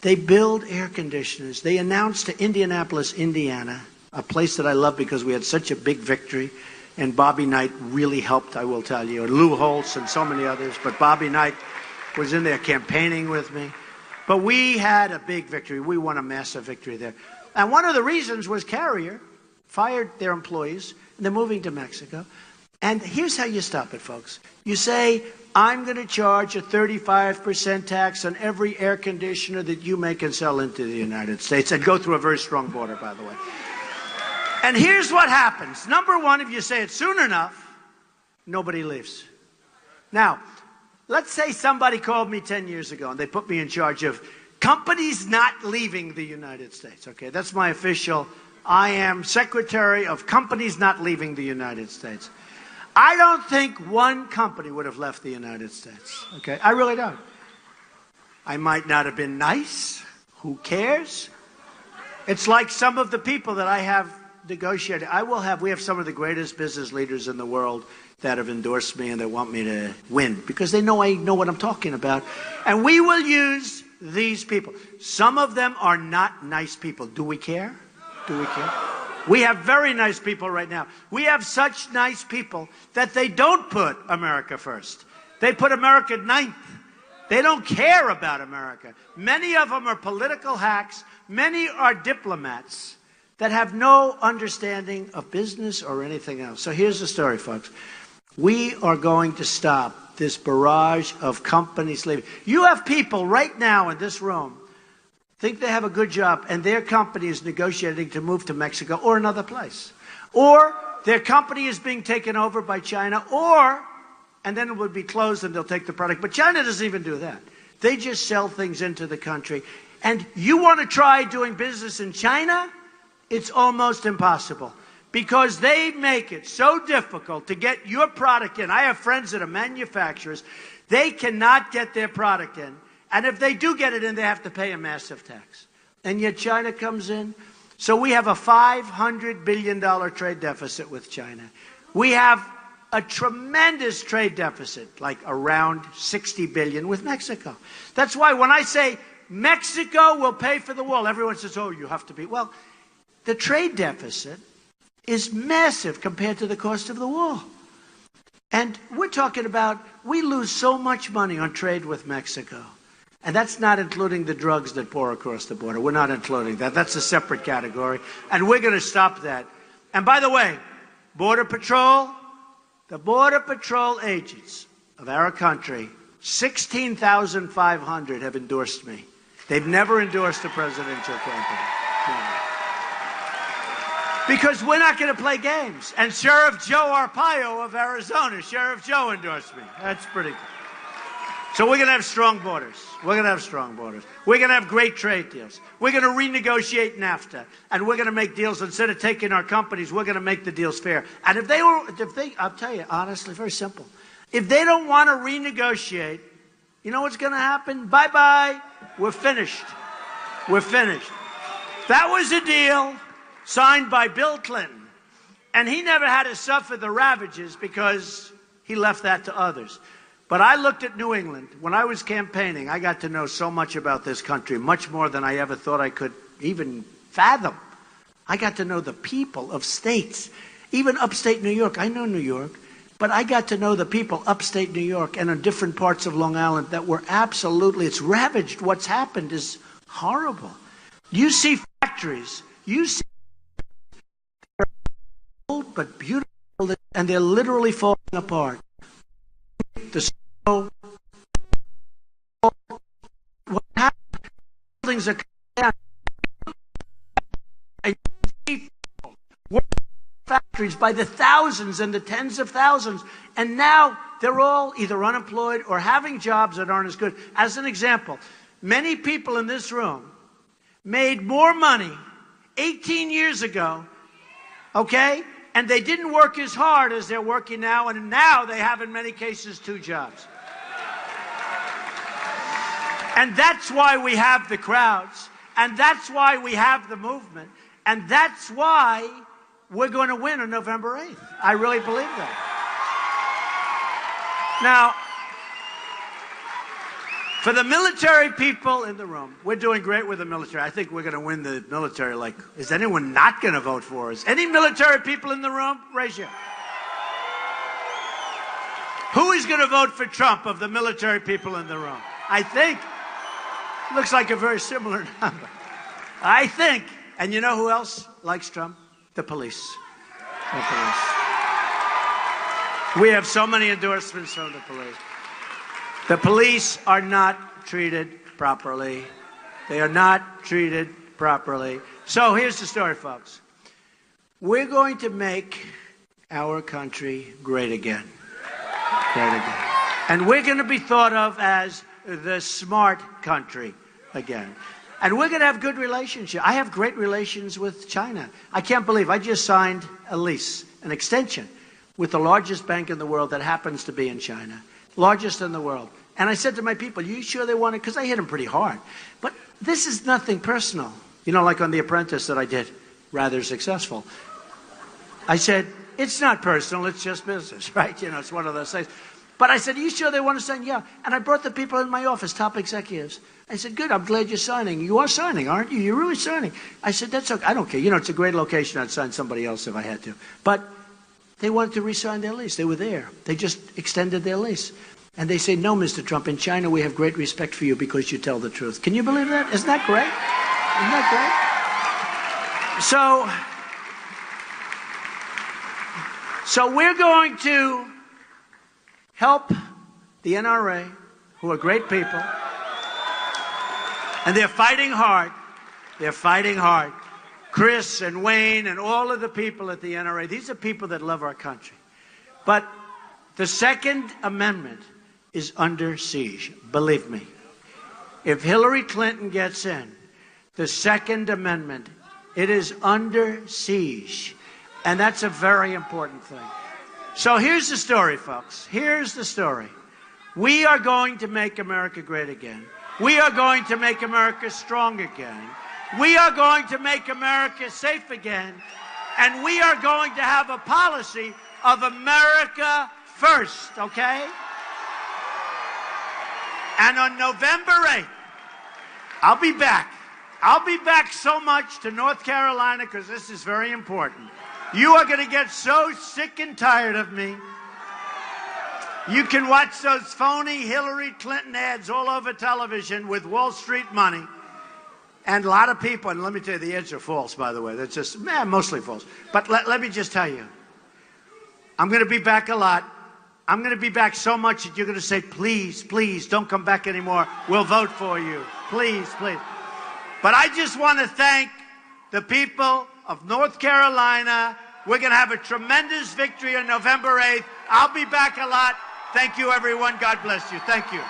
They build air conditioners. They announced to Indianapolis, Indiana, a place that I love because we had such a big victory. And Bobby Knight really helped, I will tell you. And Lou Holtz and so many others. But Bobby Knight was in there campaigning with me. But we had a big victory. We won a massive victory there. And one of the reasons was Carrier fired their employees. And they're moving to Mexico. And here's how you stop it, folks. You say, I'm going to charge a 35% tax on every air conditioner that you make and sell into the United States, and go through a very strong border, by the way. And here's what happens. Number one, if you say it soon enough, nobody leaves. Now, let's say somebody called me 10 years ago and they put me in charge of companies not leaving the United States. Okay, that's my official. I am Secretary of Companies Not Leaving the United States. I don't think one company would have left the United States. Okay, I really don't. I might not have been nice. Who cares? It's like some of the people that I have negotiated. We have some of the greatest business leaders in the world that have endorsed me and that want me to win because they know I know what I'm talking about. And we will use these people. Some of them are not nice people. Do we care? Do we care? We have very nice people right now. We have such nice people that they don't put America first. They put America ninth. They don't care about America. Many of them are political hacks. Many are diplomats that have no understanding of business or anything else. So here's the story, folks. We are going to stop this barrage of companies leaving. You have people right now in this room think they have a good job and their company is negotiating to move to Mexico or another place. Or their company is being taken over by China, and then it would be closed and they'll take the product. But China doesn't even do that. They just sell things into the country. And you want to try doing business in China? It's almost impossible because they make it so difficult to get your product in. I have friends that are manufacturers. They cannot get their product in. And if they do get it in, they have to pay a massive tax. And yet China comes in. So we have a $500 billion trade deficit with China. We have a tremendous trade deficit, like around $60 billion with Mexico. That's why when I say Mexico will pay for the wall, everyone says, oh, you have to be. Well, the trade deficit is massive compared to the cost of the wall. And we're talking about, we lose so much money on trade with Mexico. And that's not including the drugs that pour across the border. We're not including that. That's a separate category. And we're going to stop that. And by the way, Border Patrol, the Border Patrol agents of our country, 16,500 have endorsed me. They've never endorsed a presidential candidate. No. Because we're not going to play games. And Sheriff Joe Arpaio of Arizona, Sheriff Joe endorsed me. That's pretty good. So we're going to have strong borders. We're going to have strong borders. We're going to have great trade deals. We're going to renegotiate NAFTA. And we're going to make deals. Instead of taking our companies, we're going to make the deals fair. And if they, I'll tell you, honestly, very simple. If they don't want to renegotiate, you know what's going to happen? Bye-bye. We're finished. We're finished. That was a deal signed by Bill Clinton. And he never had to suffer the ravages because he left that to others. But I looked at New England. When I was campaigning, I got to know so much about this country, much more than I ever thought I could even fathom. I got to know the people of states, even upstate New York. I know New York, but I got to know the people upstate New York and in different parts of Long Island that were absolutely, it's ravaged. What's happened is horrible. You see factories, you see old but beautiful, and they're literally falling apart. The snow, what happened? Buildings are coming down. And you see people working in factories by the thousands and the tens of thousands, and now they're all either unemployed or having jobs that aren't as good. As an example, many people in this room made more money 18 years ago, okay? And they didn't work as hard as they're working now, and now they have, in many cases, 2 jobs. And that's why we have the crowds, and that's why we have the movement, and that's why we're going to win on November 8th. I really believe that. Now, for the military people in the room, we're doing great with the military. I think we're going to win the military. Like, is anyone not going to vote for us? Any military people in the room? Raise your hand. Who is going to vote for Trump of the military people in the room? I think. Looks like a very similar number. I think. And you know who else likes Trump? The police. The police. We have so many endorsements from the police. The police are not treated properly. They are not treated properly. So here's the story, folks. We're going to make our country great again. Great again. And we're going to be thought of as the smart country again. And we're going to have good relationship. I have great relations with China. I can't believe I just signed a lease, an extension, with the largest bank in the world that happens to be in China. Largest in the world. And I said to my people, you sure they want it? Because I hit them pretty hard. But this is nothing personal. You know, like on The Apprentice that I did, rather successful. I said, it's not personal, it's just business, right? You know, it's one of those things. But I said, are you sure they want to sign? Yeah. And I brought the people in my office, top executives. I said, good, I'm glad you're signing. You are signing, aren't you? You're really signing. I said, that's okay. I don't care. You know, it's a great location. I'd sign somebody else if I had to. But they wanted to re-sign their lease. They were there. They just extended their lease. And they say, no, Mr. Trump, in China we have great respect for you because you tell the truth. Can you believe that? Isn't that great? Isn't that great? So we're going to help the NRA, who are great people, and they're fighting hard. They're fighting hard. Chris and Wayne and all of the people at the NRA, these are people that love our country. But the Second Amendment is under siege, believe me. If Hillary Clinton gets in, the Second Amendment, it is under siege. And that's a very important thing. So here's the story, folks. Here's the story. We are going to make America great again. We are going to make America strong again. We are going to make America safe again. And we are going to have a policy of America first, okay? And on November 8th, I'll be back. I'll be back so much to North Carolina because this is very important. You are going to get so sick and tired of me. You can watch those phony Hillary Clinton ads all over television with Wall Street money. And a lot of people, and let me tell you, the ads are false, by the way. They're just, mostly false. But let me just tell you, I'm going to be back a lot. I'm going to be back so much that you're going to say, please, please, don't come back anymore. We'll vote for you. Please, please. But I just want to thank the people of North Carolina. We're going to have a tremendous victory on November 8th. I'll be back a lot. Thank you, everyone. God bless you. Thank you.